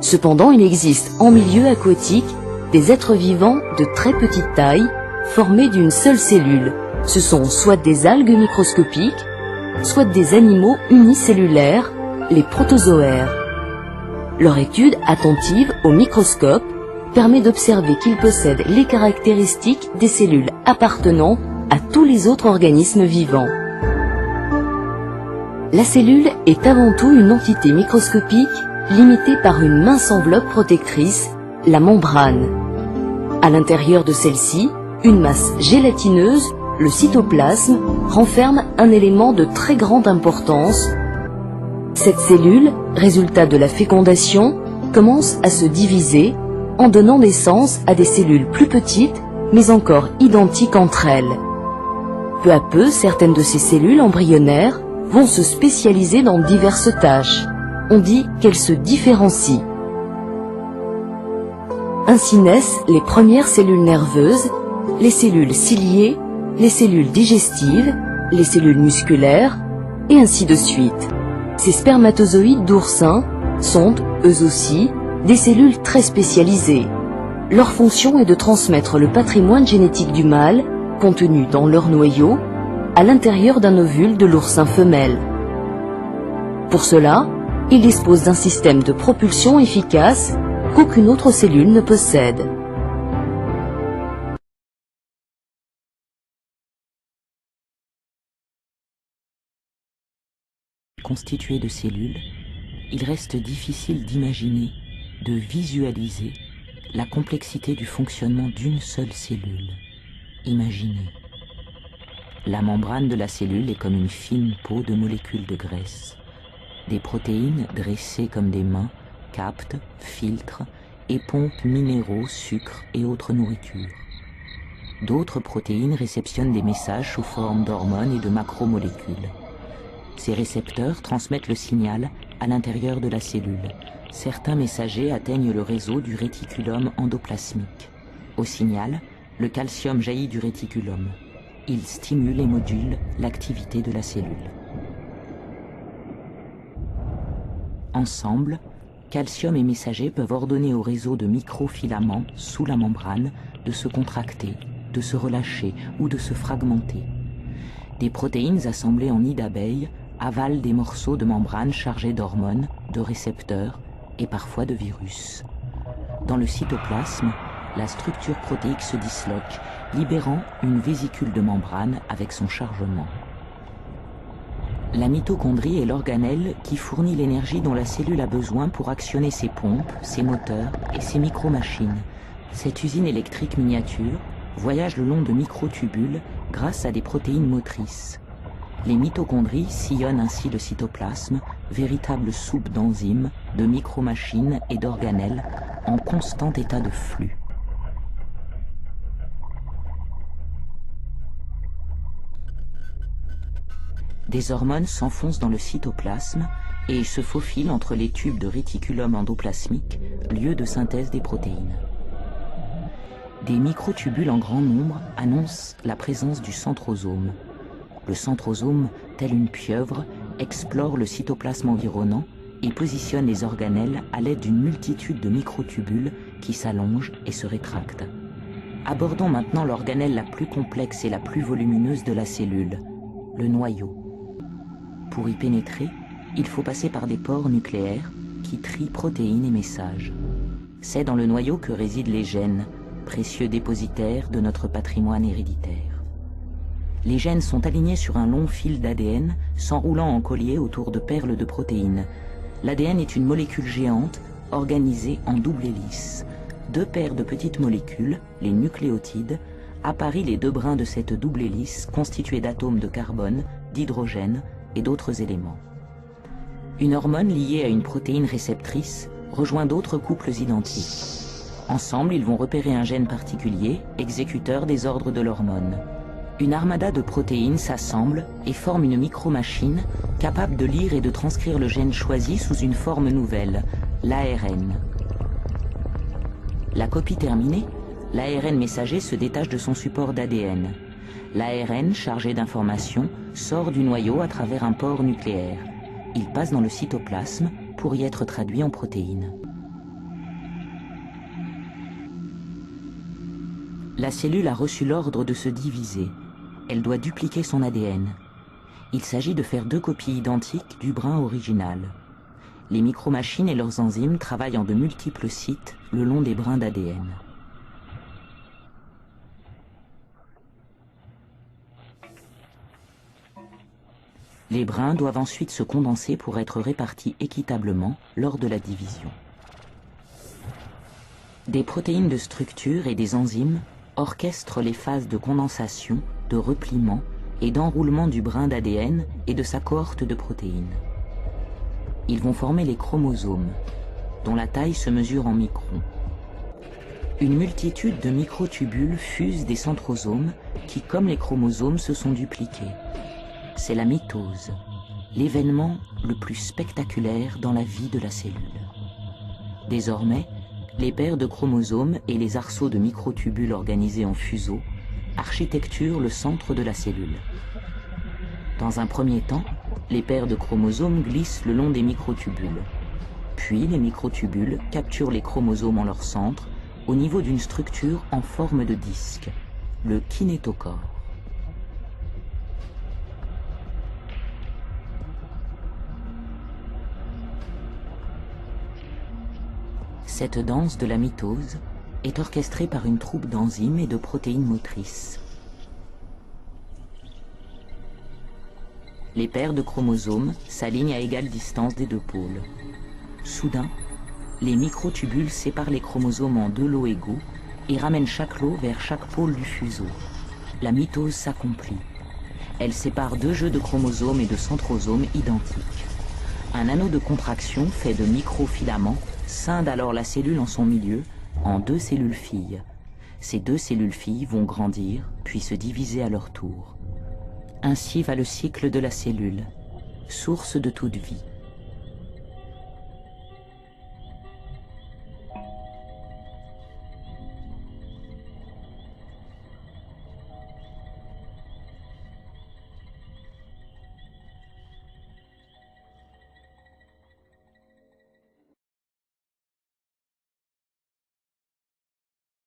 Cependant, il existe en milieu aquatique des êtres vivants de très petite taille, formés d'une seule cellule. Ce sont soit des algues microscopiques, soit des animaux unicellulaires, les protozoaires. Leur étude attentive au microscope permet d'observer qu'ils possèdent les caractéristiques des cellules appartenant à tous les autres organismes vivants. La cellule est avant tout une entité microscopique limitée par une mince enveloppe protectrice, la membrane. À l'intérieur de celle-ci, une masse gélatineuse, le cytoplasme, renferme un élément de très grande importance. Cette cellule, résultat de la fécondation, commence à se diviser en donnant naissance à des cellules plus petites, mais encore identiques entre elles. Peu à peu, certaines de ces cellules embryonnaires vont se spécialiser dans diverses tâches. On dit qu'elles se différencient. Ainsi naissent les premières cellules nerveuses, les cellules ciliées, les cellules digestives, les cellules musculaires, et ainsi de suite. Ces spermatozoïdes d'oursin sont, eux aussi, des cellules très spécialisées. Leur fonction est de transmettre le patrimoine génétique du mâle, contenu dans leur noyau, à l'intérieur d'un ovule de l'oursin femelle. Pour cela, il dispose d'un système de propulsion efficace qu'aucune autre cellule ne possède. Constitué de cellules, il reste difficile d'imaginer, de visualiser la complexité du fonctionnement d'une seule cellule. Imaginez. La membrane de la cellule est comme une fine peau de molécules de graisse. Des protéines dressées comme des mains captent, filtrent et pompent minéraux, sucres et autres nourritures. D'autres protéines réceptionnent des messages sous forme d'hormones et de macromolécules. Ces récepteurs transmettent le signal à l'intérieur de la cellule. Certains messagers atteignent le réseau du réticulum endoplasmique. Au signal, le calcium jaillit du réticulum. Il stimule et module l'activité de la cellule. Ensemble, calcium et messagers peuvent ordonner au réseau de microfilaments sous la membrane de se contracter, de se relâcher ou de se fragmenter. Des protéines assemblées en nid d'abeille avalent des morceaux de membrane chargés d'hormones, de récepteurs et parfois de virus. Dans le cytoplasme, la structure protéique se disloque, libérant une vésicule de membrane avec son chargement. La mitochondrie est l'organelle qui fournit l'énergie dont la cellule a besoin pour actionner ses pompes, ses moteurs et ses micro-machines. Cette usine électrique miniature voyage le long de microtubules grâce à des protéines motrices. Les mitochondries sillonnent ainsi le cytoplasme, véritable soupe d'enzymes, de micro-machines et d'organelles en constant état de flux. Des hormones s'enfoncent dans le cytoplasme et se faufilent entre les tubes de réticulum endoplasmique, lieu de synthèse des protéines. Des microtubules en grand nombre annoncent la présence du centrosome. Le centrosome, tel une pieuvre, explore le cytoplasme environnant et positionne les organelles à l'aide d'une multitude de microtubules qui s'allongent et se rétractent. Abordons maintenant l'organelle la plus complexe et la plus volumineuse de la cellule, le noyau. Pour y pénétrer, il faut passer par des pores nucléaires qui trient protéines et messages. C'est dans le noyau que résident les gènes, précieux dépositaires de notre patrimoine héréditaire. Les gènes sont alignés sur un long fil d'ADN, s'enroulant en collier autour de perles de protéines. L'ADN est une molécule géante, organisée en double hélice. Deux paires de petites molécules, les nucléotides, apparient les deux brins de cette double hélice constituée d'atomes de carbone, d'hydrogène et d'autres éléments. Une hormone liée à une protéine réceptrice rejoint d'autres couples identiques. Ensemble, ils vont repérer un gène particulier, exécuteur des ordres de l'hormone. Une armada de protéines s'assemble et forme une micromachine capable de lire et de transcrire le gène choisi sous une forme nouvelle, l'ARN. La copie terminée, l'ARN messager se détache de son support d'ADN. L'ARN, chargé d'informations, sort du noyau à travers un pore nucléaire. Il passe dans le cytoplasme pour y être traduit en protéines. La cellule a reçu l'ordre de se diviser. Elle doit dupliquer son ADN. Il s'agit de faire 2 copies identiques du brin original. Les micromachines et leurs enzymes travaillent en de multiples sites le long des brins d'ADN. Les brins doivent ensuite se condenser pour être répartis équitablement lors de la division. Des protéines de structure et des enzymes orchestrent les phases de condensation, de repliement et d'enroulement du brin d'ADN et de sa cohorte de protéines. Ils vont former les chromosomes, dont la taille se mesure en microns. Une multitude de microtubules fusent des centrosomes qui, comme les chromosomes, se sont dupliqués. C'est la mitose, l'événement le plus spectaculaire dans la vie de la cellule. Désormais, les paires de chromosomes et les arceaux de microtubules organisés en fuseaux architecturent le centre de la cellule. Dans un premier temps, les paires de chromosomes glissent le long des microtubules. Puis les microtubules capturent les chromosomes en leur centre, au niveau d'une structure en forme de disque, le kinétochore. Cette danse de la mitose est orchestrée par une troupe d'enzymes et de protéines motrices. Les paires de chromosomes s'alignent à égale distance des 2 pôles. Soudain, les microtubules séparent les chromosomes en 2 lots égaux et ramènent chaque lot vers chaque pôle du fuseau. La mitose s'accomplit. Elle sépare 2 jeux de chromosomes et de centrosomes identiques. Un anneau de contraction fait de microfilaments scinde alors la cellule en son milieu en 2 cellules filles. Ces 2 cellules filles vont grandir, puis se diviser à leur tour. Ainsi va le cycle de la cellule, source de toute vie.